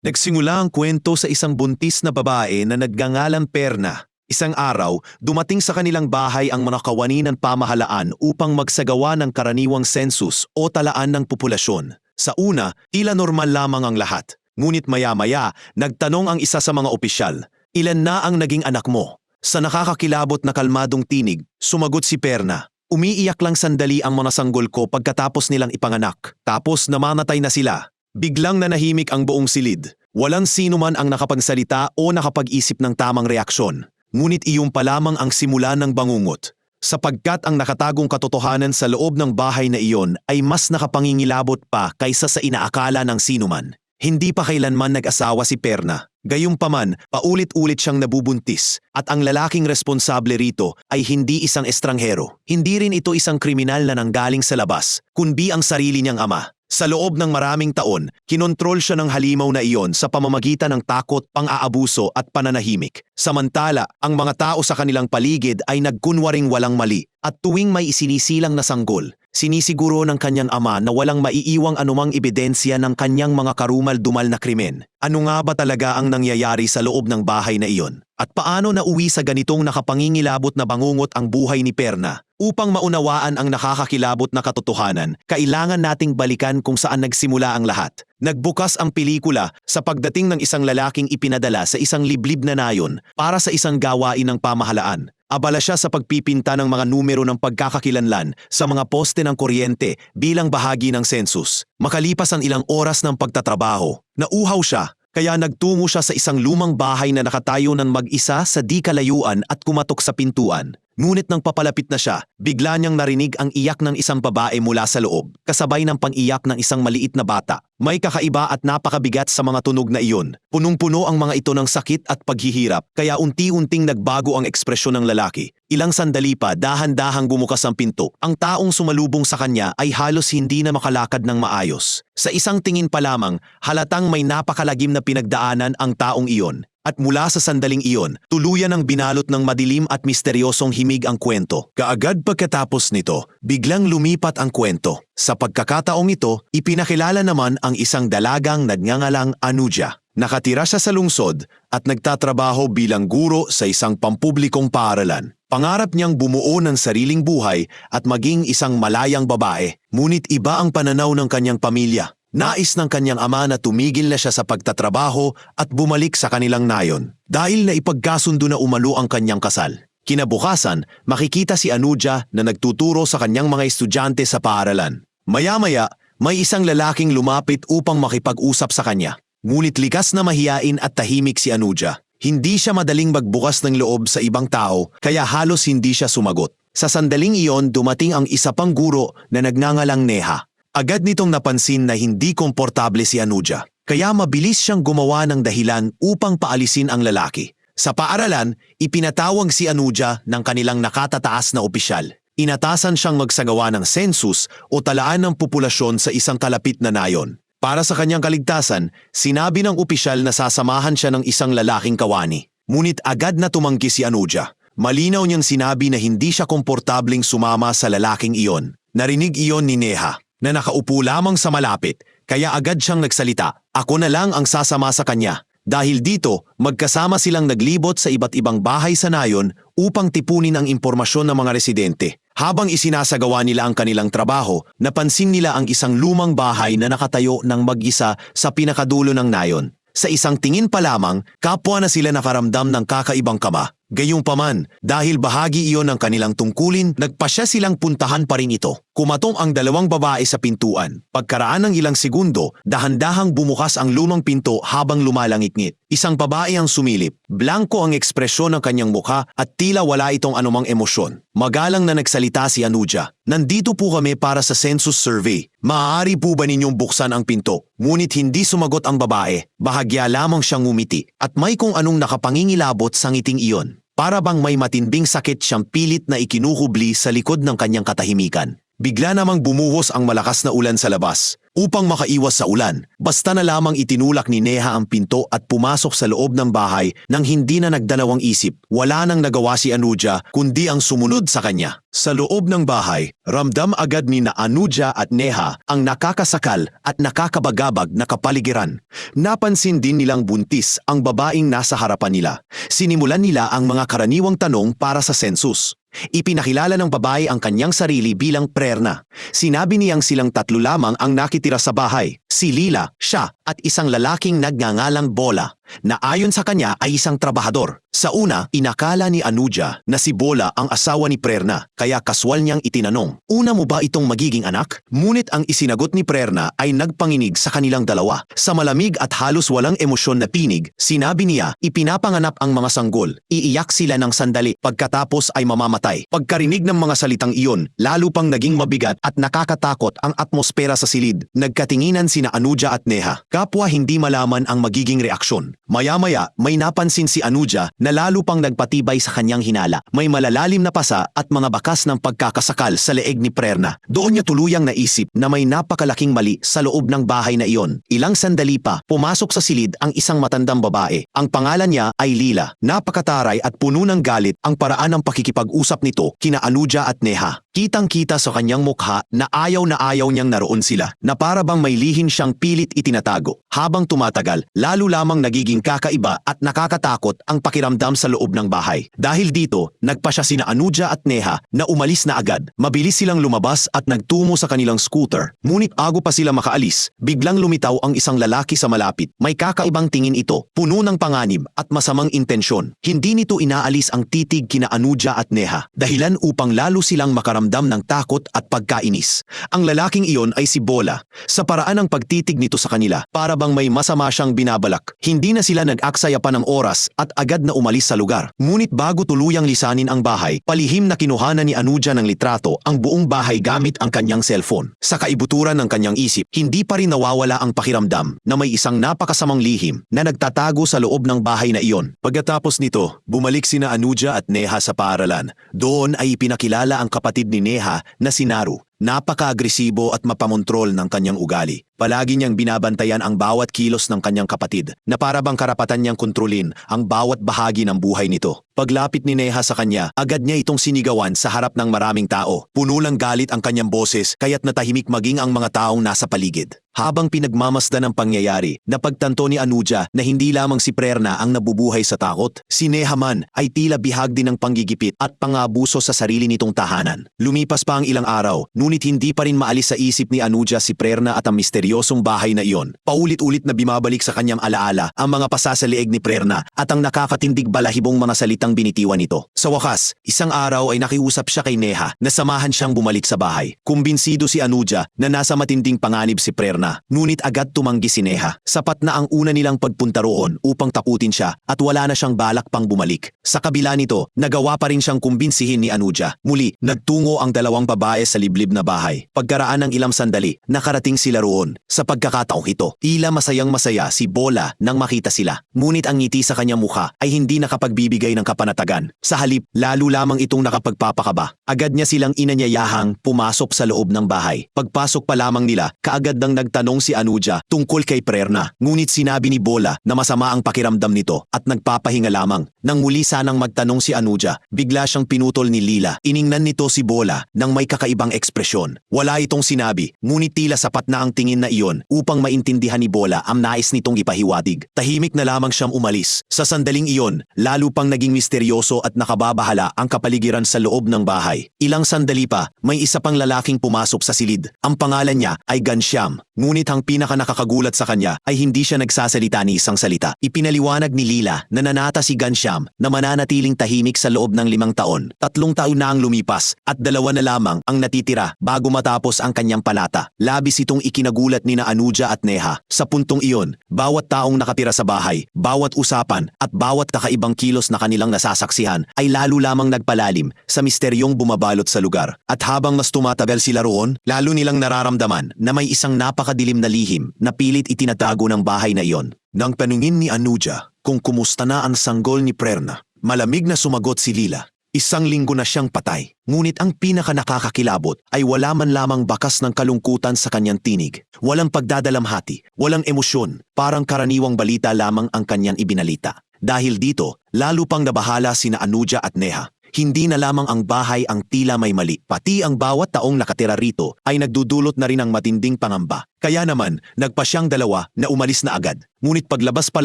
Nagsimula ang kwento sa isang buntis na babae na nagngangalang Perna. Isang araw, dumating sa kanilang bahay ang mga kawani ng pamahalaan upang magsagawa ng karaniwang census o talaan ng populasyon. Sa una, tila normal lamang ang lahat. Ngunit maya-maya, nagtanong ang isa sa mga opisyal, "Ilan na ang naging anak mo?" Sa nakakakilabot na kalmadong tinig, sumagot si Perna, "Umiiyak lang sandali ang mga sanggol ko pagkatapos nilang ipanganak. Tapos namamatay na sila." Biglang nanahimik ang buong silid. Walang sino man ang nakapagsalita o nakapag-isip ng tamang reaksyon. Ngunit iyon pa lamang ang simula ng bangungot. Sapagkat ang nakatagong katotohanan sa loob ng bahay na iyon ay mas nakapangingilabot pa kaysa sa inaakala ng sinuman. Hindi pa kailanman nag-asawa si Perna. Gayunpaman, paulit-ulit siyang nabubuntis at ang lalaking responsable rito ay hindi isang estranghero. Hindi rin ito isang kriminal na nanggaling sa labas, kundi ang sarili niyang ama. Sa loob ng maraming taon, kinontrol siya ng halimaw na iyon sa pamamagitan ng takot, pang-aabuso at pananahimik. Samantala, ang mga tao sa kanilang paligid ay nagkunwaring walang mali at tuwing may isinisilang na sanggol, sinisiguro ng kanyang ama na walang maiiwang anumang ebidensya ng kanyang mga karumal-dumal na krimen. Ano nga ba talaga ang nangyayari sa loob ng bahay na iyon? At paano nauwi sa ganitong nakapangingilabot na bangungot ang buhay ni Perna? Upang maunawaan ang nakakakilabot na katotohanan, kailangan nating balikan kung saan nagsimula ang lahat. Nagbukas ang pelikula sa pagdating ng isang lalaking ipinadala sa isang liblib na nayon para sa isang gawain ng pamahalaan. Abala siya sa pagpipinta ng mga numero ng pagkakakilanlan sa mga poste ng kuryente bilang bahagi ng census. Makalipas ang ilang oras ng pagtatrabaho, nauhaw siya. Kaya nagtungo siya sa isang lumang bahay na nakatayo ng mag-isa sa di kalayuan at kumatok sa pintuan. Ngunit nang papalapit na siya, bigla niyang narinig ang iyak ng isang babae mula sa loob, kasabay ng pang-iyak ng isang maliit na bata. May kakaiba at napakabigat sa mga tunog na iyon. Punong-puno ang mga ito ng sakit at paghihirap, kaya unti-unting nagbago ang ekspresyon ng lalaki. Ilang sandali pa, dahan-dahang bumukas ang pinto. Ang taong sumalubong sa kanya ay halos hindi na makalakad ng maayos. Sa isang tingin pa lamang, halatang may napakalagim na pinagdaanan ang taong iyon. At mula sa sandaling iyon, tuluyan ang binalot ng madilim at misteryosong himig ang kwento. Kaagad pagkatapos nito, biglang lumipat ang kwento. Sa pagkakataong ito, ipinakilala naman ang isang dalagang nagngangalang Anuja. Nakatira siya sa lungsod at nagtatrabaho bilang guro sa isang pampublikong paaralan. Pangarap niyang bumuo ng sariling buhay at maging isang malayang babae. Ngunit iba ang pananaw ng kanyang pamilya. Nais ng kanyang ama na tumigil na siya sa pagtatrabaho at bumalik sa kanilang nayon dahil naipagkasundo na umalo ang kanyang kasal. Kinabukasan, makikita si Anuja na nagtuturo sa kanyang mga estudyante sa paaralan. Maya-maya, may isang lalaking lumapit upang makipag-usap sa kanya. Ngunit likas na mahiyain at tahimik si Anuja. Hindi siya madaling magbukas ng loob sa ibang tao kaya halos hindi siya sumagot. Sa sandaling iyon, dumating ang isa pang guro na nagngangalang Neha. Agad nitong napansin na hindi komportable si Anuja, kaya mabilis siyang gumawa ng dahilan upang paalisin ang lalaki. Sa paaralan, ipinatawag si Anuja ng kanilang nakatataas na opisyal. Inatasan siyang magsagawa ng census o talaan ng populasyon sa isang kalapit na nayon. Para sa kanyang kaligtasan, sinabi ng opisyal na sasamahan siya ng isang lalaking kawani. Ngunit agad na tumanggi si Anuja. Malinaw niyang sinabi na hindi siya komportabling sumama sa lalaking iyon. Narinig iyon ni Neha, na nakaupo lamang sa malapit, kaya agad siyang nagsalita, "Ako na lang ang sasama sa kanya." Dahil dito, magkasama silang naglibot sa iba't ibang bahay sa nayon upang tipunin ang impormasyon ng mga residente. Habang isinasagawa nila ang kanilang trabaho, napansin nila ang isang lumang bahay na nakatayo ng mag-isa sa pinakadulo ng nayon. Sa isang tingin pa lamang, kapwa na sila nakaramdam ng kakaibang kaba. Gayunpaman, dahil bahagi iyon ng kanilang tungkulin, nagpasya silang puntahan pa rin ito. Kumatong ang dalawang babae sa pintuan. Pagkaraan ng ilang segundo, dahan-dahang bumukas ang lumang pinto habang lumalangit-ngit. Isang babae ang sumilip. Blanko ang ekspresyon ng kanyang mukha at tila wala itong anumang emosyon. Magalang na nagsalita si Anuja, "Nandito po kami para sa census survey. Maaari po ba ninyong buksan ang pinto?" Ngunit hindi sumagot ang babae. Bahagya lamang siyang ngumiti at may kung anong nakapangingilabot sa ngiting iyon. Para bang may matinding sakit siyang pilit na ikinuhubli sa likod ng kanyang katahimikan. Bigla namang bumuhos ang malakas na ulan sa labas. upang makaiwas sa ulan. Basta na lamang itinulak ni Neha ang pinto at pumasok sa loob ng bahay nang hindi na nagdalawang isip. Wala nang nagawa si Anuja kundi ang sumunod sa kanya. Sa loob ng bahay, ramdam agad ni na Anuja at Neha ang nakakasakal at nakakabagabag na kapaligiran. Napansin din nilang buntis ang babaeng nasa harapan nila. Sinimulan nila ang mga karaniwang tanong para sa census. Ipinakilala ng babae ang kanyang sarili bilang Prerna. Sinabi niyang silang tatlo lamang ang nakitira sa bahay. Si Lila, siya at isang lalaking nagngangalang Bola na ayon sa kanya ay isang trabahador. Sa una, inakala ni Anuja na si Bola ang asawa ni Prerna kaya kaswal niyang itinanong, "Una mo ba itong magiging anak?" Ngunit ang isinagot ni Prerna ay nagpanginig sa kanilang dalawa. Sa malamig at halos walang emosyon na tinig, sinabi niya, ipinapanganap ang mga sanggol. Iiyak sila ng sandali pagkatapos ay mamamatay. Pagkarinig ng mga salitang iyon, lalo pang naging mabigat at nakakatakot ang atmosfera sa silid. Nagkatinginan sina Anuja at Neha. Kapwa hindi malaman ang magiging reaksyon. Maya-maya, may napansin si Anuja na lalo pang nagpatibay sa kanyang hinala. May malalalim na pasa at mga bakas ng pagkakasakal sa leeg ni Prerna. Doon niya tuluyang naisip na may napakalaking mali sa loob ng bahay na iyon. Ilang sandali pa, pumasok sa silid ang isang matandang babae. Ang pangalan niya ay Lila. Napakataray at puno ng galit ang paraan ng pakikipag-usap nito kina Anuja at Neha. Kitang-kita sa kanyang mukha na ayaw niyang naroon sila, na para bang may lihim siyang pilit itinatago. Habang tumatagal, lalo lamang nagiging kakaiba at nakakatakot ang pakiramdam sa loob ng bahay. Dahil dito, nagpasya sina Anuja at Neha na umalis na agad. Mabilis silang lumabas at nagtungo sa kanilang scooter. Ngunit bago pa sila makaalis, biglang lumitaw ang isang lalaki sa malapit. May kakaibang tingin ito, puno ng panganib at masamang intensyon. Hindi nito inaalis ang titig kina Anuja at Neha, dahilan upang lalo silang makaramdam ng takot at pagkainis. Ang lalaking iyon ay si Bola. Sa paraan ng pagtitig nito sa kanila, para bang may masama siyang binabalak. Hindi na sila nag-aksaya pa ng oras at agad na umalis sa lugar. Ngunit bago tuluyang lisanin ang bahay, palihim na kinuhanan ni Anuja ng litrato ang buong bahay gamit ang kanyang cellphone. Sa kaibuturan ng kanyang isip, hindi pa rin nawawala ang pakiramdam na may isang napakasamang lihim na nagtatago sa loob ng bahay na iyon. Pagkatapos nito, bumalik sina Anuja at Neha sa paaralan. Doon ay ipinakilala ang kapatid ni Neha na si Naru. Napaka-agresibo at mapamontrol ng kanyang ugali. Palagi niyang binabantayan ang bawat kilos ng kanyang kapatid na para bang karapatan niyang kontrolin ang bawat bahagi ng buhay nito. Paglapit ni Neha sa kanya, agad niya itong sinigawan sa harap ng maraming tao. Puno ng galit ang kanyang boses kaya't natahimik maging ang mga taong nasa paligid. Habang pinagmamasdan ang pangyayari, napagtanto ni Anuja na hindi lamang si Prerna ang nabubuhay sa takot. Si Neha man ay tila bihag din ng panggigipit at pangabuso sa sarili nitong tahanan. Lumipas pa ang ilang araw, ngunit hindi pa rin maalis sa isip ni Anuja si Prerna at ang misteryosong bahay na iyon. Paulit-ulit na bumabalik sa kanyang alaala ang mga pasa sa leeg ni Prerna at ang nakakatindig balahibong mga salitang binitiwan nito. Sa wakas, isang araw ay nakiusap siya kay Neha na samahan siyang bumalik sa bahay. Kumbinsido si Anuja na nasa matinding panganib si Prerna. Ngunit agad tumanggi si Neha. Sapat na ang una nilang pagpunta roon upang takutin siya at wala na siyang balak pang bumalik. Sa kabila nito, nagawa pa rin siyang kumbinsihin ni Anuja. Muli, nagtungo ang dalawang babae sa liblib na bahay. Pagkaraan ng ilang sandali, nakarating sila roon. Sa pagkakataong ito, tila masayang masaya si Bola nang makita sila. Ngunit ang ngiti sa kanyang mukha ay hindi nakapagbibigay ng kapanatagan. Sa halip, lalo lamang itong nakapagpapakaba. Agad niya silang inanyayahang pumasok sa loob ng bahay. Pagpasok pa lamang nila, kaagad nang nagtanong si Anuja tungkol kay Prerna. Ngunit sinabi ni Bola na masama ang pakiramdam nito at nagpapahinga lamang. Nang muli sanang magtanong si Anuja, bigla siyang pinutol ni Lila. Iningnan nito si Bola nang may kakaibang ekspresyon. Wala itong sinabi, ngunit tila sapat na ang tingin na iyon upang maintindihan ni Bola ang nais nitong ipahiwatig. Tahimik na lamang siyang umalis. Sa sandaling iyon, lalo pang naging misteryoso at nakababahala ang kapaligiran sa loob ng bahay. Ilang sandali pa, may isa pang lalaking pumasok sa silid. Ang pangalan niya ay Ghanshyam. Ngunit ang pinaka nakakagulat sa kanya ay hindi siya nagsasalita ni isang salita. Ipinaliwanag ni Lila na nanata si Ghanshyam na mananatiling tahimik sa loob ng 5 taon. 3 taon na ang lumipas at 2 na lamang ang natitira bago matapos ang kanyang panata. Labis itong ikinagulat ni na Anuja at Neha. Sa puntong iyon, bawat taong nakatira sa bahay, bawat usapan at bawat kakaibang kilos na kanilang nasasaksihan ay lalo lamang nagpalalim sa misteryong bumabalot sa lugar. At habang mas tumatagal sila roon, lalo nilang nararamdaman na may isang napakadilim na lihim na pilit itinatago ng bahay na iyon. Nang tanungin ni Anuja kung kumusta na ang sanggol ni Prerna, malamig na sumagot si Lila. Isang linggo na siyang patay. Ngunit ang pinaka nakakakilabot ay wala man lamang bakas ng kalungkutan sa kanyang tinig. Walang pagdadalamhati, walang emosyon, parang karaniwang balita lamang ang kanyang ibinalita. Dahil dito, lalo pang nabahala sina Anuja at Neha. Hindi na lamang ang bahay ang tila may mali, pati ang bawat taong nakatira rito ay nagdudulot na rin ng matinding pangamba. Kaya naman, nagpa siyang dalawa na umalis na agad. Ngunit paglabas pa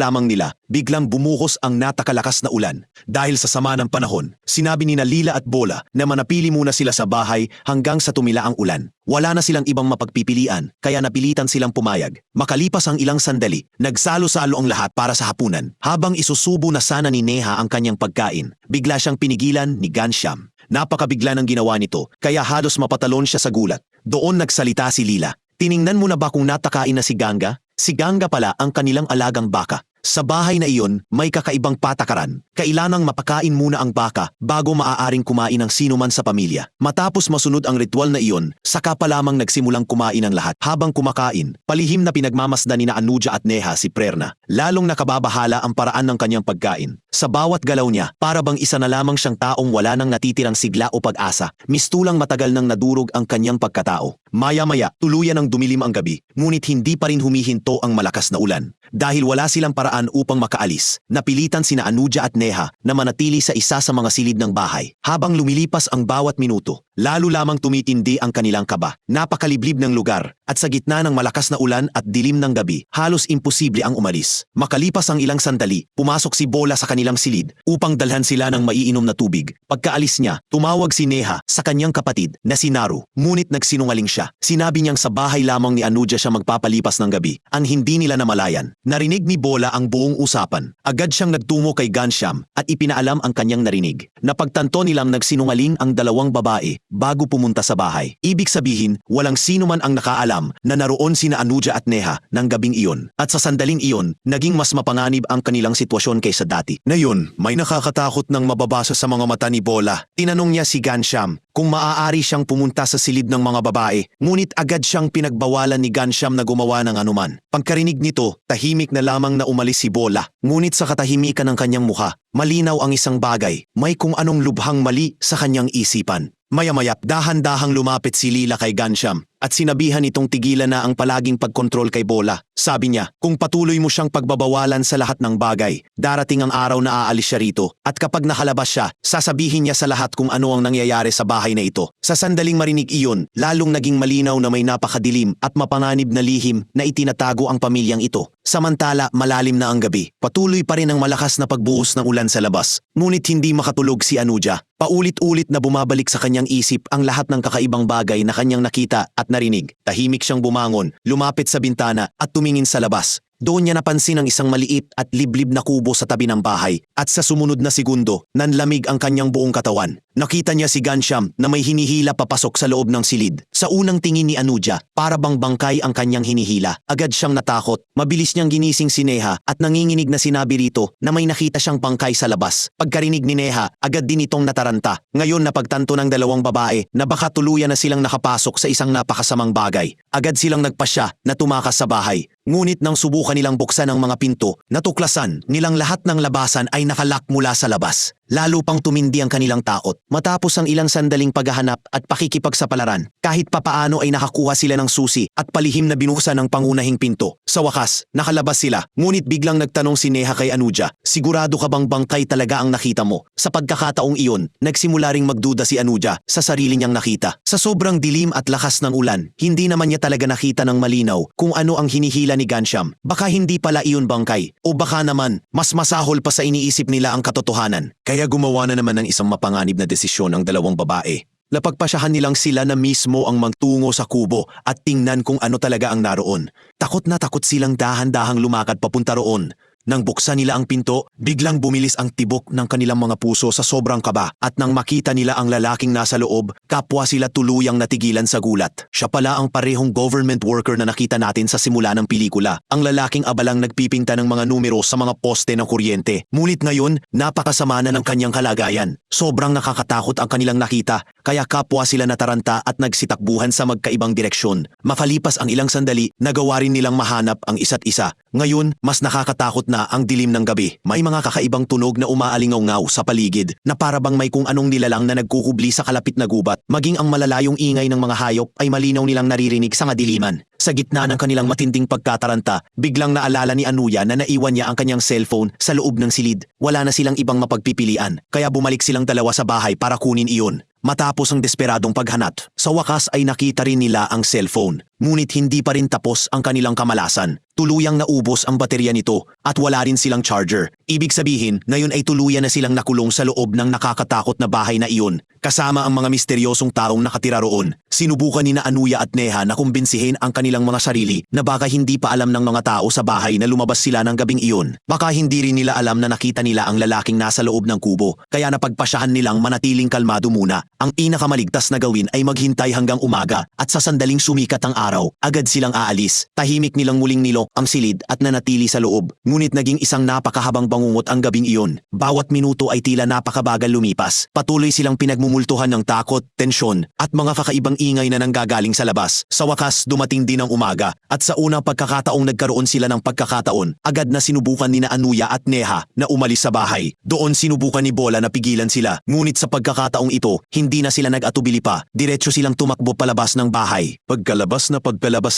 lamang nila, biglang bumuhos ang natakalakas na ulan. Dahil sa sama ng panahon, sinabi ni Lila at Bola na manapili muna sila sa bahay hanggang sa tumila ang ulan. Wala na silang ibang mapagpipilian, kaya napilitan silang pumayag. Makalipas ang ilang sandali, nagsalo-salo ang lahat para sa hapunan. Habang isusubo na sana ni Neha ang kanyang pagkain, bigla siyang pinigilan ni Ghanshyam. Napakabigla ng ginawa nito, kaya halos mapatalon siya sa gulat. Doon nagsalita si Lila. Tiningnan mo na ba kung natakain na si Ganga? Si Ganga pala ang kanilang alagang baka. Sa bahay na iyon, may kakaibang patakaran. Kailangang mapakain muna ang baka bago maaaring kumain ng sino man sa pamilya. Matapos masunod ang ritual na iyon, saka pa lamang nagsimulang kumain ang lahat. Habang kumakain, palihim na pinagmamasdan ni Anuja at Neha si Prerna. Lalong nakababahala ang paraan ng kanyang pagkain. Sa bawat galaw niya, para bang isa na lamang siyang taong wala nang natitirang sigla o pag-asa. Mistulang matagal nang nadurog ang kanyang pagkatao. Maya-maya, tuluyan ang dumilim ang gabi, ngunit hindi pa rin humihinto ang malakas na ulan. Dahil wala silang paraan upang makaalis, napilitan sina Anuja at Neha na manatili sa isa sa mga silid ng bahay. Habang lumilipas ang bawat minuto, lalo lamang tumitindi ang kanilang kaba. Napakaliblib ng lugar, at sa gitna ng malakas na ulan at dilim ng gabi, halos imposible ang umalis. Makalipas ang ilang sandali, pumasok si Bola sa kanilang silid upang dalhan sila ng maiinom na tubig. Pagkaalis niya, tumawag si Neha sa kanyang kapatid na si Naru, ngunit nagsinungaling siya. Sinabi niyang sa bahay lamang ni Anuja siya magpapalipas ng gabi, ang hindi nila namalayan. Narinig ni Bola ang buong usapan. Agad siyang nagtungo kay Ghanshyam at ipinaalam ang kanyang narinig. Napagtanto nilang nagsinungaling ang dalawang babae bago pumunta sa bahay. Ibig sabihin, walang sino man ang nakaalam na naroon sina Anuja at Neha ng gabing iyon. At sa sandaling iyon, naging mas mapanganib ang kanilang sitwasyon kaysa dati. Ngayon, may nakakatakot ng mababasa sa mga mata ni Bola. Tinanong niya si Ghanshyam kung maaari siyang pumunta sa silid ng mga babae, ngunit agad siyang pinagbawalan ni Ghanshyam na gumawa ng anuman. Pagkarinig nito, tahimik na lamang na umalis si Bola. Ngunit sa katahimikan ng kanyang mukha, malinaw ang isang bagay, may kung anong lubhang mali sa kanyang isipan. Maya-maya, dahan-dahang lumapit si Lila kay Ghanshyam at sinabihan itong tigilan na ang palaging pagkontrol kay Bola. Sabi niya, kung patuloy mo siyang pagbabawalan sa lahat ng bagay, darating ang araw na aalis siya rito. At kapag nakalabas siya, sasabihin niya sa lahat kung ano ang nangyayari sa bahay na ito. Sa sandaling marinig iyon, lalong naging malinaw na may napakadilim at mapanganib na lihim na itinatago ang pamilyang ito. Samantala, malalim na ang gabi. Patuloy pa rin ang malakas na pagbuhos ng ulan sa labas. Ngunit hindi makatulog si Anuja. Paulit-ulit na bumabalik sa kanyang isip ang lahat ng kakaibang bagay na kanyang nakita at narinig. Tahimik siyang bumangon, lumapit sa bintana at tumingin sa labas. Doon niya napansin ang isang maliit at liblib na kubo sa tabi ng bahay at sa sumunod na segundo, nanlamig ang kanyang buong katawan. Nakita niya si Ghanshyam na may hinihila papasok sa loob ng silid. Sa unang tingin ni Anuja, para bang bangkay ang kanyang hinihila. Agad siyang natakot, mabilis niyang ginising si Neha at nanginginig na sinabi rito na may nakita siyang bangkay sa labas. Pagkarinig ni Neha, agad din itong nataranta. Ngayon napagtanto ng dalawang babae na baka tuluyan na silang nakapasok sa isang napakasamang bagay. Agad silang nagpasya na tumakas sa bahay. Ngunit nang subukan nilang buksan ang mga pinto, natuklasan nilang lahat ng labasan ay nakalak mula sa labas. Lalo pang tumindi ang kanilang takot. Matapos ang ilang sandaling paghahanap at pakikipagsapalaran, kahit papaano ay nakakuha sila ng susi at palihim na binuhusan ng pangunahing pinto. Sa wakas, nakalabas sila. Ngunit biglang nagtanong si Neha kay Anuja, sigurado ka bang bangkay talaga ang nakita mo? Sa pagkakataong iyon, nagsimula ring magduda si Anuja sa sarili niyang nakita. Sa sobrang dilim at lakas ng ulan, hindi naman niya talaga nakita ng malinaw kung ano ang hinihila ni Ghanshyam. Baka hindi pala iyon bangkay. O baka naman, mas masahol pa sa iniisip nila ang katotohanan. Kaya gumawa na naman ng isang mapanganib na desisyon ang dalawang babae. Napagpasyahan nilang sila na mismo ang magtungo sa kubo at tingnan kung ano talaga ang naroon. Takot na takot silang dahan-dahang lumakad papunta roon. Nang buksan nila ang pinto, biglang bumilis ang tibok ng kanilang mga puso sa sobrang kaba at nang makita nila ang lalaking nasa loob, kapwa sila tuluyang natigilan sa gulat. Siya pala ang parehong government worker na nakita natin sa simula ng pelikula. Ang lalaking abalang nagpipinta ng mga numero sa mga poste ng kuryente. Ngunit ngayon, napakasama na ng kanyang kalagayan. Sobrang nakakatakot ang kanilang nakita, kaya kapwa sila nataranta at nagsitakbuhan sa magkaibang direksyon. Makalipas ang ilang sandali, nagawa rin nilang mahanap ang isa't isa Ngayon, mas nakakatakot na ang dilim ng gabi. May mga kakaibang tunog na umaalingaw-ngaw sa paligid na parabang may kung anong nilalang na nagkukubli sa kalapit na gubat. Maging ang malalayong ingay ng mga hayop ay malinaw nilang naririnig sa kadiliman. Sa gitna ng kanilang matinding pagkataranta, biglang naalala ni Anuya na naiwan niya ang kanyang cellphone sa loob ng silid. Wala na silang ibang mapagpipilian, kaya bumalik silang dalawa sa bahay para kunin iyon. Matapos ang desperadong paghanap, sa wakas ay nakita rin nila ang cellphone. Ngunit hindi pa rin tapos ang kanilang kamalasan. Tuluyang naubos ang baterya nito at wala rin silang charger. Ibig sabihin, ngayon ay tuluyan na silang nakulong sa loob ng nakakatakot na bahay na iyon, kasama ang mga misteryosong taong nakatira roon. Sinubukan ni na Anuya at Neha na kumbinsihin ang kanilang mga sarili na baka hindi pa alam ng mga tao sa bahay na lumabas sila ng gabing iyon. Baka hindi rin nila alam na nakita nila ang lalaking nasa loob ng kubo, kaya napagpasyahan nilang manatiling kalmado muna. Ang pinakamaligtas na gawin ay maghintay hanggang umaga at sa sandaling sumikat ang araw, agad silang aalis. Tahimik nilang muling nilo ang silid at nanatili sa loob. Ngunit naging isang napakahabang bangungot ang gabing iyon. Bawat minuto ay tila napakabagal lumipas. Patuloy silang pinagmumultuhan ng takot, tensyon at mga kakaibang ingay na nanggagaling sa labas. Sa wakas, dumating din ang umaga at sa unang pagkakataong nagkaroon sila ng pagkakataon, agad na sinubukan ni na Anuya at Neha na umalis sa bahay. Doon sinubukan ni Bola na pigilan sila. Ngunit sa pagkakataong ito, hindi na sila nag-atubili pa. Diretso silang tumakbo palabas ng bahay. Pagkalabas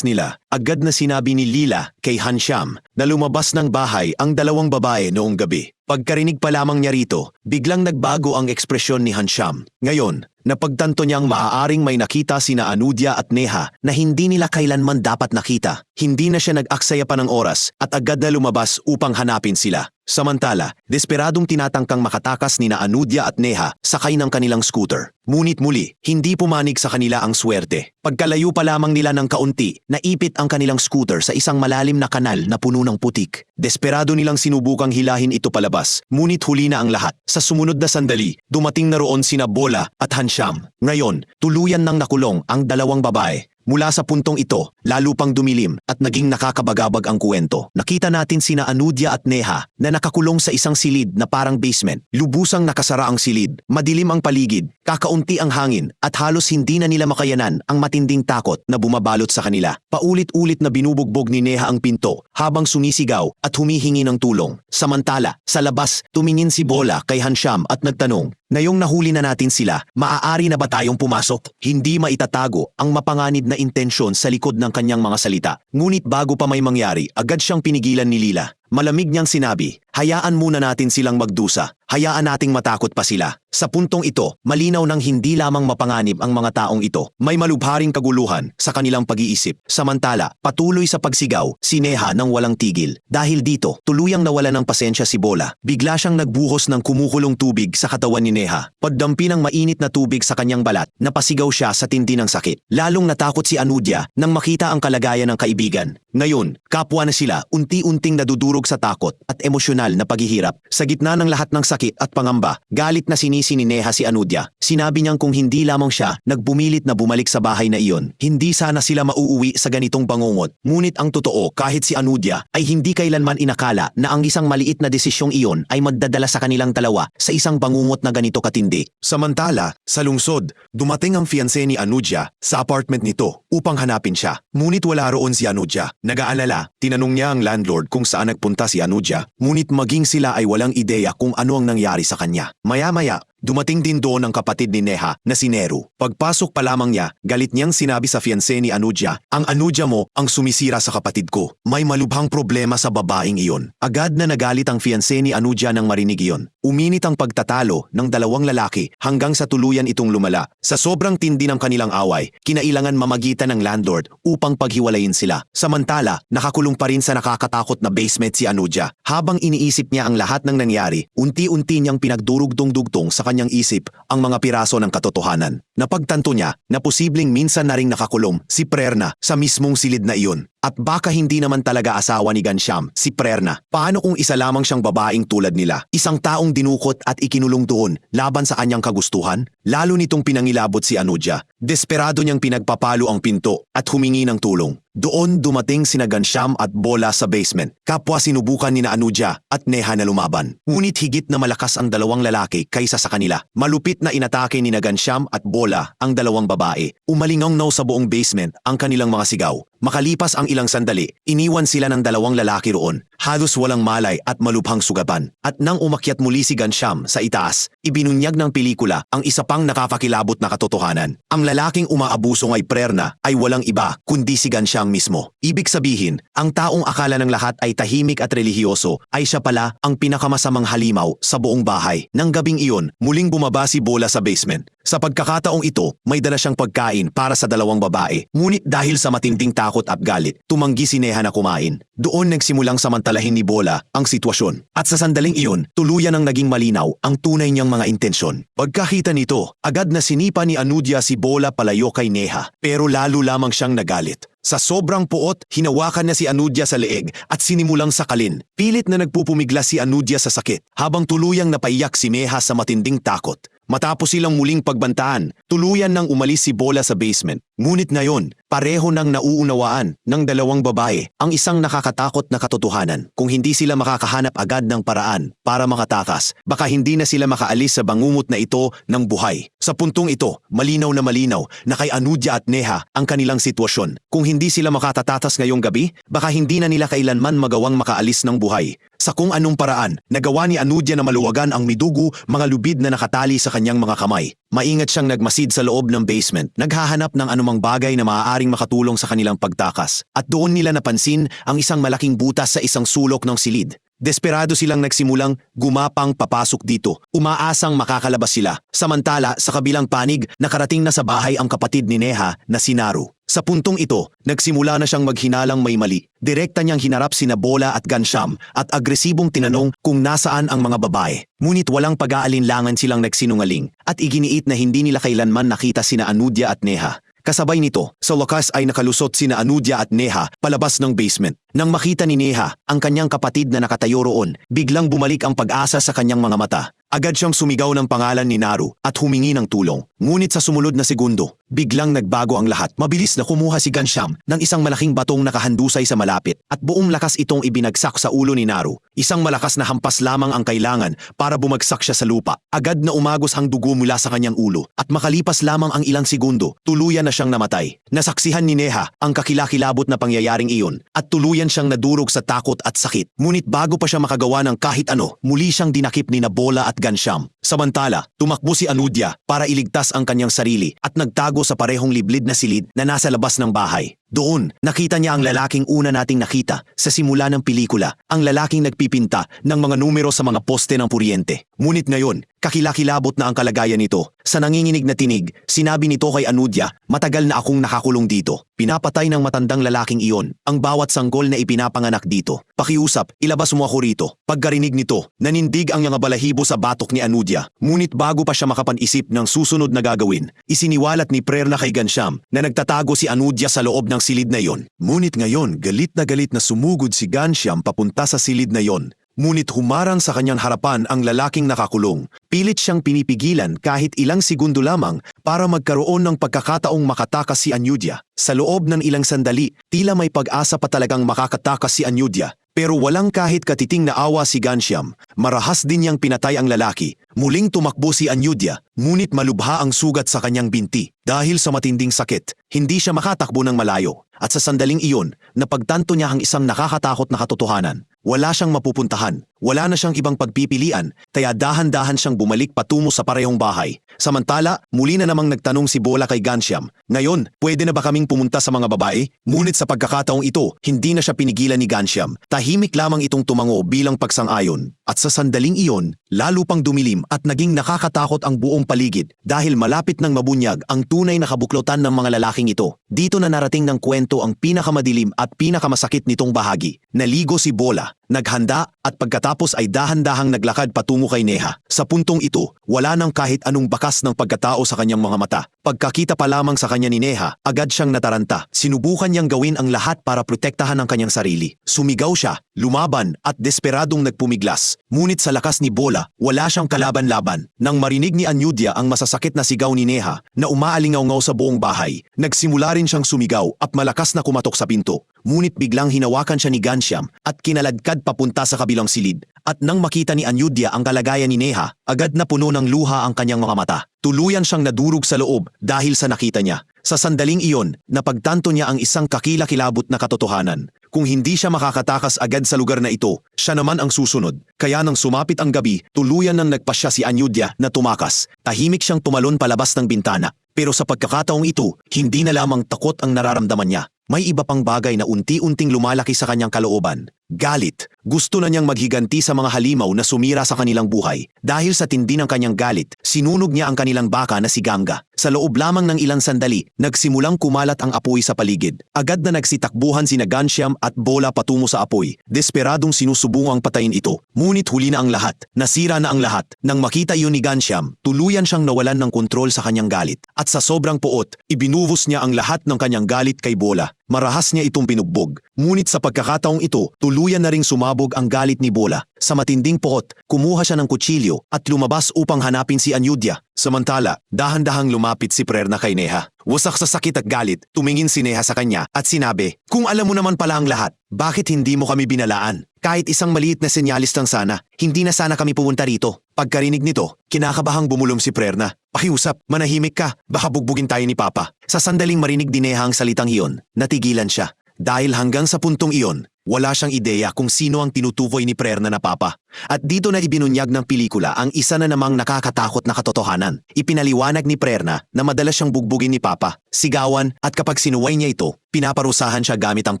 nila, agad na sinabi ni Lila kay Hansham na lumabas ng bahay ang dalawang babae noong gabi. Pagkarinig pa lamang niya rito, biglang nagbago ang ekspresyon ni Hansham. Ngayon, napagtanto niyang maaaring may nakita sina Anudia at Neha na hindi nila kailanman dapat nakita. Hindi na siya nag-aksaya pa ng oras at agad na lumabas upang hanapin sila. Samantala, desperadong tinatangkang makatakas ni na Anudia at Neha sakay ng kanilang scooter. Ngunit muli, hindi pumanig sa kanila ang swerte. Pagkalayo pa lamang nila ng kaunti, naipit ang kanilang scooter sa isang malalim na kanal na puno ng putik. Desperado nilang sinubukang hilahin ito palabas, ngunit huli na ang lahat. Sa sumunod na sandali, dumating na roon sina Bola at Hansham. Ngayon, tuluyan nang nakulong ang dalawang babae. Mula sa puntong ito, lalo pang dumilim at naging nakakabagabag ang kwento. Nakita natin sina Anudia at Neha na nakakulong sa isang silid na parang basement. Lubusang nakasara ang silid, madilim ang paligid, kakaunti ang hangin at halos hindi na nila makayanan ang matinding takot na bumabalot sa kanila. Paulit-ulit na binubugbog ni Neha ang pinto habang sumisigaw at humihingi ng tulong. Samantala, sa labas, tumingin si Bola kay Hansham at nagtanong, "Ngayong nahuli na natin sila, maaari na ba tayong pumasok?" Hindi maitatago ang mapanganib na intensyon sa likod ng kanyang mga salita. Ngunit bago pa may mangyari, agad siyang pinigilan ni Lila. Malamig niyang sinabi, "Hayaan muna natin silang magdusa. Hayaan nating matakot pa sila." Sa puntong ito, malinaw nang hindi lamang mapanganib ang mga taong ito. May malubharing kaguluhan sa kanilang pag-iisip. Samantala, patuloy sa pagsigaw, si Neha nang walang tigil. Dahil dito, tuluyang nawala ng pasensya si Bola. Bigla siyang nagbuhos ng kumukulong tubig sa katawan ni Neha. Pagdampi ng mainit na tubig sa kanyang balat, napasigaw siya sa tindi ng sakit. Lalong natakot si Anudia nang makita ang kalagayan ng kaibigan. Ngayon, kapwa na sila, unti-unting nadudurog sa takot at emosyonal na paghihirap. Sa gitna ng lahat ng sakit at pangamba, galit na sinisi ni Neha si Anudia. Sinabi niyang kung hindi lamang siya nagbumilit na bumalik sa bahay na iyon, hindi sana sila mauuwi sa ganitong bangungot. Ngunit ang totoo, kahit si Anudia ay hindi kailanman inakala na ang isang maliit na desisyong iyon ay magdadala sa kanilang dalawa sa isang bangungot na ganito katindi. Samantala, sa lungsod, dumating ang fiancé ni Anudia sa apartment nito upang hanapin siya. Ngunit wala roon si Anudia. Nag-aalala, tinanong niya ang landlord kung saan nagpunta si Anudia, ngunit maging sila ay walang ideya kung ano ang nangyari sa kanya. Maya-maya, dumating din doon ang kapatid ni Neha na si Neru. Pagpasok pa lamang niya, galit niyang sinabi sa fiancé ni Anudia, "Ang Anudia mo ang sumisira sa kapatid ko. May malubhang problema sa babaeng iyon." Agad na nagalit ang fiancé ni Anudia nang marinig iyon. Uminit ang pagtatalo ng dalawang lalaki hanggang sa tuluyan itong lumala. Sa sobrang tindi ng kanilang away, kinailangan mamagitan ng landlord upang paghiwalayin sila. Samantala, nakakulong pa rin sa nakakatakot na basement si Anudia. Habang iniisip niya ang lahat ng nangyari, unti-unti niyang pinagdurugtong-dugtong sa kanyang isip ang mga piraso ng katotohanan. Napagtanto niya na posibleng minsan na ring nakakulong si Prerna sa mismong silid na iyon. At baka hindi naman talaga asawa ni Gansham, si Prerna. Paano kung isa lamang siyang babaeng tulad nila? Isang taong dinukot at ikinulong doon laban sa kanyang kagustuhan? Lalo nitong pinangilabot si Anudia. Desperado niyang pinagpapalo ang pinto at humingi ng tulong. Doon dumating sina Gansham at Bola sa basement. Kapwa sinubukan ni na Anudia at Neha na lumaban. Ngunit higit na malakas ang dalawang lalaki kaysa sa kanila. Malupit na inatake ni na Gansham at Bola ang dalawang babae. Umalingaw sa buong basement ang kanilang mga sigaw. Makalipas ang ilang sandali, iniwan sila ng dalawang lalaki roon, halos walang malay at malubhang sugapan. At nang umakyat muli si Gansham sa itaas, ibinunyag ng pelikula ang isa pang nakakakilabot na katotohanan. Ang lalaking umaabuso ngay Prerna ay walang iba kundi si Gansham mismo. Ibig sabihin, ang taong akala ng lahat ay tahimik at relihiyoso ay siya pala ang pinakamasamang halimaw sa buong bahay. Nang gabing iyon, muling bumaba si Bola sa basement. Sa pagkakataong ito, may dala siyang pagkain para sa dalawang babae. Ngunit dahil sa matinding takot at galit, tumanggi si Neha na kumain. Doon nagsimulang samantalahin ni Bola ang sitwasyon. At sa sandaling iyon, tuluyan ang naging malinaw ang tunay niyang mga intensyon. Pagkakita nito, agad na sinipa ni Anudia si Bola palayo kay Neha. Pero lalo lamang siyang nagalit. Sa sobrang puot, hinawakan niya si Anudia sa leeg at sinimulang sakalin. Pilit na nagpupumiglas si Anudia sa sakit, habang tuluyang napaiyak si Neha sa matinding takot. Matapos silang muling pagbantaan, tuluyan nang umalis si Bola sa basement. Ngunit ngayon, pareho nang nauunawaan ng dalawang babae ang isang nakakatakot na katotohanan. Kung hindi sila makakahanap agad ng paraan para makatakas, baka hindi na sila makaalis sa bangungot na ito ng buhay. Sa puntong ito, malinaw na kay Anudia at Neha ang kanilang sitwasyon. Kung hindi sila makatatatas ngayong gabi, baka hindi na nila kailanman magawang makaalis ng buhay. Sa kung anong paraan, nagawa ni Anudia na maluwagan ang midugo, mga lubid na nakatali sa kanyang mga kamay. Maingat siyang nagmasid sa loob ng basement, naghahanap ng anumang bagay na maaaring makatulong sa kanilang pagtakas. At doon nila napansin ang isang malaking butas sa isang sulok ng silid. Desperado silang nagsimulang gumapang papasok dito, umaasang makakalabas sila. Samantala, sa kabilang panig, nakarating na sa bahay ang kapatid ni Neha na si Naru. Sa puntong ito, nagsimula na siyang maghinalang may mali. Direkta niyang hinarap sina Bola at Gansham at agresibong tinanong kung nasaan ang mga babae. Ngunit walang pag-aalinlangan silang nagsinungaling at iginiit na hindi nila kailanman nakita sina Anudia at Neha. Kasabay nito, sa wakas ay nakalusot sina Anudia at Neha palabas ng basement. Nang makita ni Neha ang kanyang kapatid na nakatayo roon, biglang bumalik ang pag-asa sa kanyang mga mata. Agad siyang sumigaw ng pangalan ni Naru at humingi ng tulong. Ngunit sa sumunod na segundo, biglang nagbago ang lahat. Mabilis na kumuha si Gansham ng isang malaking batong nakahandusay sa malapit at buong lakas itong ibinagsak sa ulo ni Naru. Isang malakas na hampas lamang ang kailangan para bumagsak siya sa lupa. Agad na umagos ang dugo mula sa kanyang ulo at makalipas lamang ang ilang segundo, tuluyan na siyang namatay. Nasaksihan ni Neha ang kakilakilabot na pangyayaring iyon at tuluyan siyang nadurog sa takot at sakit. Ngunit bago pa siya makagawa ng kahit ano, muli siyang dinakip ni Bola at Gansham. Samantala, tumakbo si Anudia para iligtas ang kanyang sarili at nagtago sa parehong liblid na silid na nasa labas ng bahay. Doon, nakita niya ang lalaking una nating nakita sa simula ng pelikula, ang lalaking nagpipinta ng mga numero sa mga poste ng kuryente. Ngunit ngayon, kakilakilabot na ang kalagayan nito. Sa nanginginig na tinig, sinabi nito kay Anudia, "Matagal na akong nakakulong dito. Pinapatay ng matandang lalaking iyon ang bawat sanggol na ipinapanganak dito. Pakiusap, ilabas mo ako rito." Pagkarinig nito, nanindig ang mga balahibo sa batok ni Anudia. Ngunit bago pa siya makapan-isip ng susunod na gagawin, isiniwalat ni Prerna kay Gansham na nagtatago si Anudia sa loob ng silid na iyon. Ngunit ngayon, galit na sumugod si Gansham papunta sa silid na iyon. Ngunit humarang sa kanyang harapan ang lalaking nakakulong. Pilit siyang pinipigilan kahit ilang segundo lamang para magkaroon ng pagkakataong makatakas si Anudia. Sa loob ng ilang sandali, tila may pag-asa pa talagang makakatakas si Anudia. Pero walang kahit katiting na awa si Gansham. Marahas din niyang pinatay ang lalaki. Muling tumakbo si Anudia, ngunit malubha ang sugat sa kanyang binti. Dahil sa matinding sakit, hindi siya makatakbo ng malayo. At sa sandaling iyon, napagtanto niya ang isang nakakatakot na katotohanan. Wala siyang mapupuntahan, wala na siyang ibang pagpipilian, kaya dahan-dahan siyang bumalik patungo sa parehong bahay. Samantala, muli na namang nagtanong si Bola kay Gansham, "Ngayon, pwede na ba kaming pumunta sa mga babae?" Ngunit sa pagkakataong ito, hindi na siya pinigilan ni Gansham. Tahimik lamang itong tumango bilang pagsang-ayon. At sa sandaling iyon, lalo pang dumilim at naging nakakatakot ang buong paligid dahil malapit nang mabunyag ang tunay na kabuklutan ng mga lalaking ito. Dito na narating ng kwento ang pinakamadilim at pinakamasakit nitong bahagi. Naligo si Bola, naghanda at pagkatapos ay dahan-dahang naglakad patungo kay Neha. Sa puntong ito, wala nang kahit anong bakas ng pagkatao sa kanyang mga mata. Pagkakita pa lamang sa kanya ni Neha, agad siyang nataranta. Sinubukan niyang gawin ang lahat para protektahan ang kanyang sarili. Sumigaw siya, lumaban at desperadong nagpumiglas. Ngunit sa lakas ni Bola, wala siyang kalaban-laban. Nang marinig ni Anudia ang masasakit na sigaw ni Neha na umaalingaw-ngaw sa buong bahay, nagsimula rin siyang sumigaw at malakas na kumatok sa pinto. Ngunit biglang hinawakan siya ni Gansham at kinaladkad papunta sa kabilang silid. At nang makita ni Anudia ang kalagayan ni Neha, agad na puno ng luha ang kanyang mga mata. Tuluyan siyang nadurog sa loob dahil sa nakita niya. Sa sandaling iyon, napagtanto niya ang isang kakilakilabot na katotohanan. Kung hindi siya makakatakas agad sa lugar na ito, siya naman ang susunod. Kaya nang sumapit ang gabi, tuluyan nang nagpasya si Anyudya na tumakas. Tahimik siyang tumalon palabas ng bintana. Pero sa pagkakataong ito, hindi na lamang takot ang nararamdaman niya. May iba pang bagay na unti-unting lumalaki sa kanyang kalooban. Galit. Gusto na niyang maghiganti sa mga halimaw na sumira sa kanilang buhay. Dahil sa tindi ng kanyang galit, sinunog niya ang kanilang baka na si Ganga. Sa loob lamang ng ilang sandali, nagsimulang kumalat ang apoy sa paligid. Agad na nagsitakbuhan sina Ghanshyam at Bola patungo sa apoy. Desperadong sinusubukang patayin ito. Ngunit huli na ang lahat. Nasira na ang lahat. Nang makita iyon ni Ghanshyam, tuluyan siyang nawalan ng kontrol sa kanyang galit. At sa sobrang puot, ibinuvos niya ang lahat ng kanyang galit kay Bola. Marahas niya itong pinugbog. Ngunit sa pagkakataong ito, tuluyan na ring sumabog ang galit ni Bola. Sa matinding puot, kumuha siya ng kutsilyo at lumabas upang hanapin si Anyudya. Samantala, dahan-dahang lumapit si Prerna kay Neha. Wasak sa sakit at galit, tumingin si Neha sa kanya at sinabi, "Kung alam mo naman pala ang lahat, bakit hindi mo kami binalaan? Kahit isang maliit na senyalis lang sana, hindi na sana kami pumunta rito." Pagkarinig nito, kinakabahang bumulong si Prerna. "Pakiusap, manahimik ka, baka bugbugin tayo ni Papa." Sa sandaling marinig ni Neha ang salitang iyon, natigilan siya. Dahil hanggang sa puntong iyon, wala siyang ideya kung sino ang tinutukoy ni Prerna na Papa. At dito na ibinunyag ng pelikula ang isa na namang nakakatakot na katotohanan. Ipinaliwanag ni Prerna na madalas siyang bugbugin ni Papa, sigawan at kapag sinuway niya ito, pinaparusahan siya gamit ang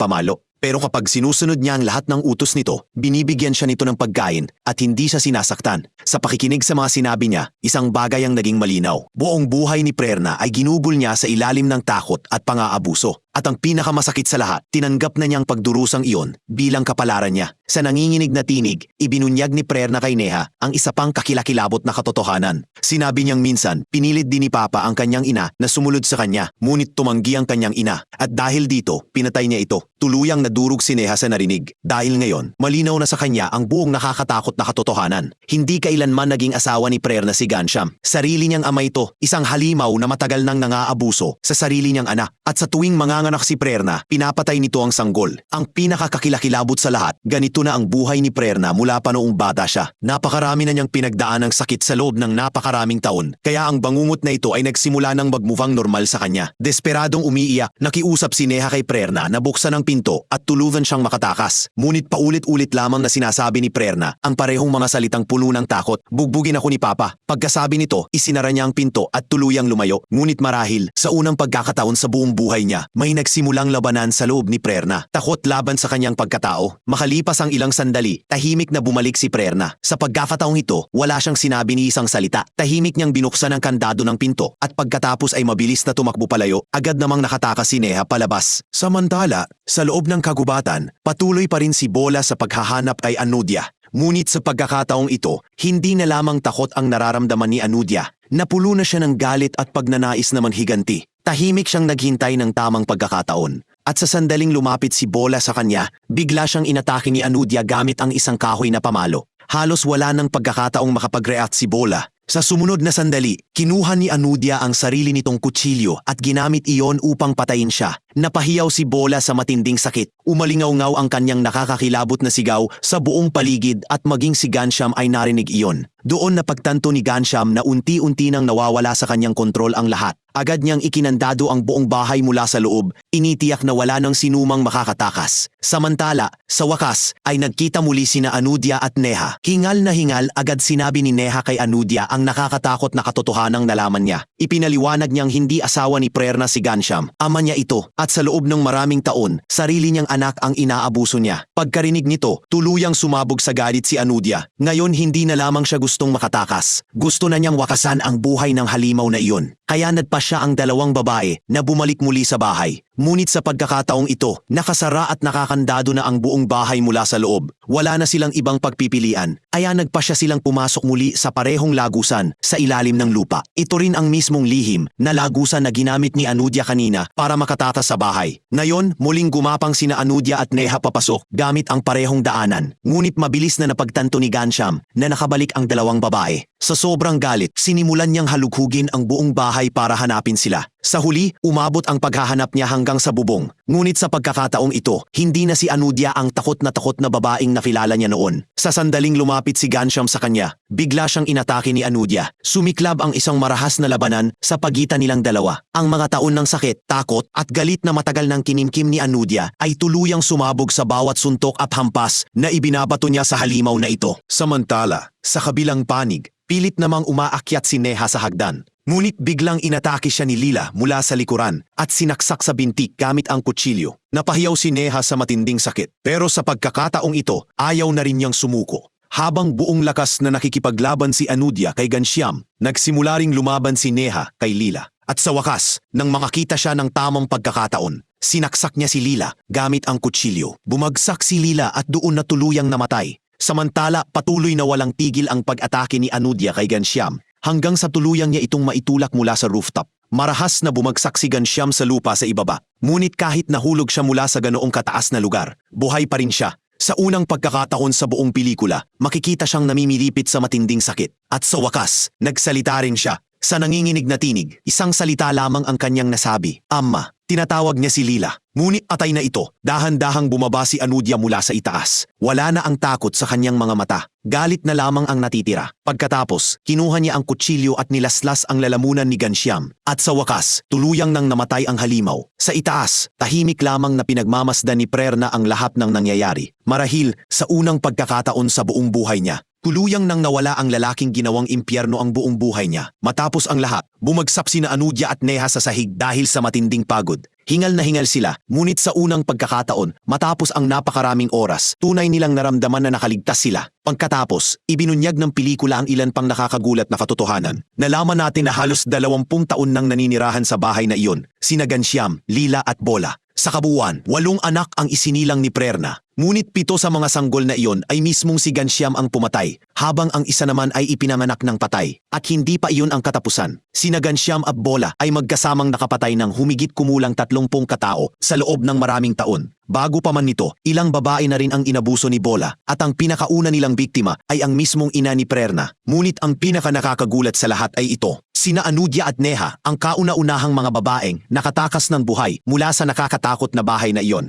pamalo. Pero kapag sinusunod niya ang lahat ng utos nito, binibigyan siya nito ng pagkain at hindi siya sinasaktan. Sa pakikinig sa mga sinabi niya, isang bagay ang naging malinaw. Buong buhay ni Prerna ay ginugol niya sa ilalim ng takot at pang-aabuso. At ang pinakamasakit sa lahat, tinanggap na niyang pagdurusang iyon bilang kapalaran niya. Sa nanginginig na tinig, ibinunyag ni Prerna kay Neha ang isa pang kakilakilabot na katotohanan. Sinabi niyang minsan, pinilit din ni Papa ang kanyang ina na sumunod sa kanya, ngunit tumanggi ang kanyang ina. At dahil dito, pinatay niya ito. Tuluyang nadurog si Neha sa narinig. Dahil ngayon, malinaw na sa kanya ang buong nakakatakot na katotohanan. Hindi kailanman naging asawa ni Prerna si Ghanshyam. Sarili niyang ama ito, isang halimaw na matagal nang nangaabuso sa sarili niyang anak. At sa tuwing manganganak si Prerna, pinapatay nito ang sanggol. Ang pinakakakilakilabot sa lahat, ganito na ang buhay ni Prerna mula pa noong bata siya. Napakarami na niyang pinagdaan ng sakit sa loob ng napakaraming taon. Kaya ang bangungot na ito ay nagsimula ng magmuvang normal sa kanya. Desperadong umiiyak, nakiusap si Neha kay Prerna na buksan ang pinto at tulugan siyang makatakas. Ngunit paulit-ulit lamang na sinasabi ni Prerna ang parehong mga salitang puno ng takot. "Bugbugin ako ni Papa." Pagkasabi nito, isinara niya ang pinto at tuluyang lumayo. Ngunit marahil, sa unang pagkakataon sa buong buhay niya, may nagsimulang labanan sa loob ni Prerna. Takot laban sa kanyang pagkatao. Makalipas ang ilang sandali, tahimik na bumalik si Prerna. Sa pagkakataong ito, wala siyang sinabi ni isang salita. Tahimik niyang binuksan ang kandado ng pinto at pagkatapos ay mabilis na tumakbo palayo, agad namang nakatakas si Neha palabas. Samantala, sa loob ng kagubatan, patuloy pa rin si Bola sa paghahanap kay Anyudya. Ngunit sa pagkakataong ito, hindi na lamang takot ang nararamdaman ni Anyudya. Napulo na siya ng galit at pagnanais na manghiganti. Tahimik siyang naghintay ng tamang pagkakataon. At sa sandaling lumapit si Bola sa kanya, bigla siyang inatake ni Anyudya gamit ang isang kahoy na pamalo. Halos wala ng pagkakataong makapag-react si Bola. Sa sumunod na sandali, kinuha ni Anyudya ang sarili nitong kutsilyo at ginamit iyon upang patayin siya. Napahiyaw si Bola sa matinding sakit. Umalingaw-ngaw ang kanyang nakakakilabot na sigaw sa buong paligid at maging si Ghanshyam ay narinig iyon. Doon napagtanto ni Ghanshyam na unti-unti nang nawawala sa kanyang kontrol ang lahat. Agad niyang ikinandado ang buong bahay mula sa loob, initiyak na wala nang sinumang makakatakas. Samantala, sa wakas, ay nagkita muli sina Anyudya at Neha. Hingal na hingal agad sinabi ni Neha kay Anyudya ang nakakatakot na katotohanang nalaman niya. Ipinaliwanag niyang hindi asawa ni Prerna si Ghanshyam, ama niya ito, at sa loob ng maraming taon, sarili niyang anak ang inaabuso niya. Pagkarinig nito, tuluyang sumabog sa galit si Anyudya. Ngayon hindi na lamang siya gustong makatakas. Gusto na niyang wakasan ang buhay ng halimaw na iyon. Kaya nagpasya ang dalawang babae na bumalik muli sa bahay. Ngunit sa pagkakataong ito, nakasara at nakakandado na ang buong bahay mula sa loob. Wala na silang ibang pagpipilian, kaya nagpasya silang pumasok muli sa parehong lagusan sa ilalim ng lupa. Ito rin ang mismong lihim na lagusan na ginamit ni Anyudya kanina para makatakas sa bahay. Ngayon, muling gumapang sina Anyudya at Neha papasok gamit ang parehong daanan. Ngunit mabilis na napagtanto ni Ghanshyam na nakabalik ang dalawang babae. Sa sobrang galit, sinimulan niyang halughugin ang buong bahay para hanapin sila. Sa huli, umabot ang paghahanap niya hanggang sa bubong. Ngunit sa pagkakataong ito, hindi na si Anudia ang takot na babaeng nakilala niya noon. Sa sandaling lumapit si Ghanshyam sa kanya, bigla siyang inatake ni Anudia. Sumiklab ang isang marahas na labanan sa pagitan nilang dalawa. Ang mga taon ng sakit, takot at galit na matagal ng kinimkim ni Anudia ay tuluyang sumabog sa bawat suntok at hampas na ibinabato niya sa halimaw na ito. Samantala, sa kabilang panig, pilit namang umaakyat si Neha sa hagdan. Ngunit biglang inatake siya ni Lila mula sa likuran at sinaksak sa binti gamit ang kutsilyo. Napahiyaw si Neha sa matinding sakit. Pero sa pagkakataong ito, ayaw na rin niyang sumuko. Habang buong lakas na nakikipaglaban si Anudia kay Ghanshyam, nagsimula ring lumaban si Neha kay Lila. At sa wakas, nang makakita siya ng tamang pagkakataon, sinaksak niya si Lila gamit ang kutsilyo. Bumagsak si Lila at doon na tuluyang namatay. Samantala, patuloy na walang tigil ang pag-atake ni Anudia kay Ghanshyam. Hanggang sa tuluyang niya itong maitulak mula sa rooftop. Marahas na bumagsak si Ghanshyam sa lupa sa ibaba. Ngunit kahit nahulog siya mula sa ganoong kataas na lugar, buhay pa rin siya. Sa unang pagkakataon sa buong pelikula, makikita siyang namimilipit sa matinding sakit. At sa wakas, nagsalita rin siya. Sa nanginginig na tinig, isang salita lamang ang kanyang nasabi, "Amma." Tinatawag niya si Lila. Ngunit patay na ito. Dahan-dahang bumaba si Anudia mula sa itaas. Wala na ang takot sa kanyang mga mata. Galit na lamang ang natitira. Pagkatapos, kinuha niya ang kutsilyo at nilaslas ang lalamunan ni Ghanshyam. At sa wakas, tuluyang nang namatay ang halimaw. Sa itaas, tahimik lamang na pinagmamasdan ni Prerna ang lahat ng nangyayari. Marahil, sa unang pagkakataon sa buong buhay niya, tuluyang nang nawala ang lalaking ginawang impyerno ang buong buhay niya. Matapos ang lahat, bumagsak sina Anudia at Neha sa sahig dahil sa matinding pagod. Hingal na hingal sila, ngunit sa unang pagkakataon, matapos ang napakaraming oras, tunay nilang naramdaman na nakaligtas sila. Pagkatapos, ibinunyag ng pelikula ang ilan pang nakakagulat na katotohanan. Nalaman natin na halos 20 taon nang naninirahan sa bahay na iyon, sina Ghanshyam, Lila at Bola. Sa kabuuan, 8 anak ang isinilang ni Prerna. Ngunit 7 sa mga sanggol na iyon ay mismong si Ghanshyam ang pumatay, habang ang isa naman ay ipinanganak ng patay. At hindi pa iyon ang katapusan. Sina Ghanshyam at Bola ay magkasamang nakapatay ng humigit kumulang 30 katao sa loob ng maraming taon. Bago pa man nito, ilang babae na rin ang inabuso ni Bola at ang pinakauna nilang biktima ay ang mismong ina ni Prerna. Ngunit ang pinakanakakagulat sa lahat ay ito. Sina Anudia at Neha ang kauna-unahang mga babaeng nakatakas ng buhay mula sa nakakatakot na bahay na iyon.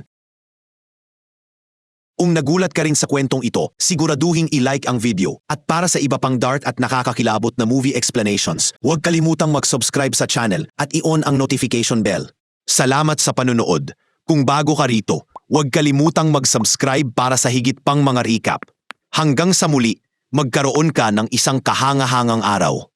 Kung nagulat ka rin sa kwentong ito, siguraduhing i-like ang video. At para sa iba pang dark at nakakakilabot na movie explanations, huwag kalimutang mag-subscribe sa channel at i-on ang notification bell. Salamat sa panunood. Kung bago ka rito, huwag kalimutang mag-subscribe para sa higit pang mga recap. Hanggang sa muli, magkaroon ka ng isang kahangahangang araw.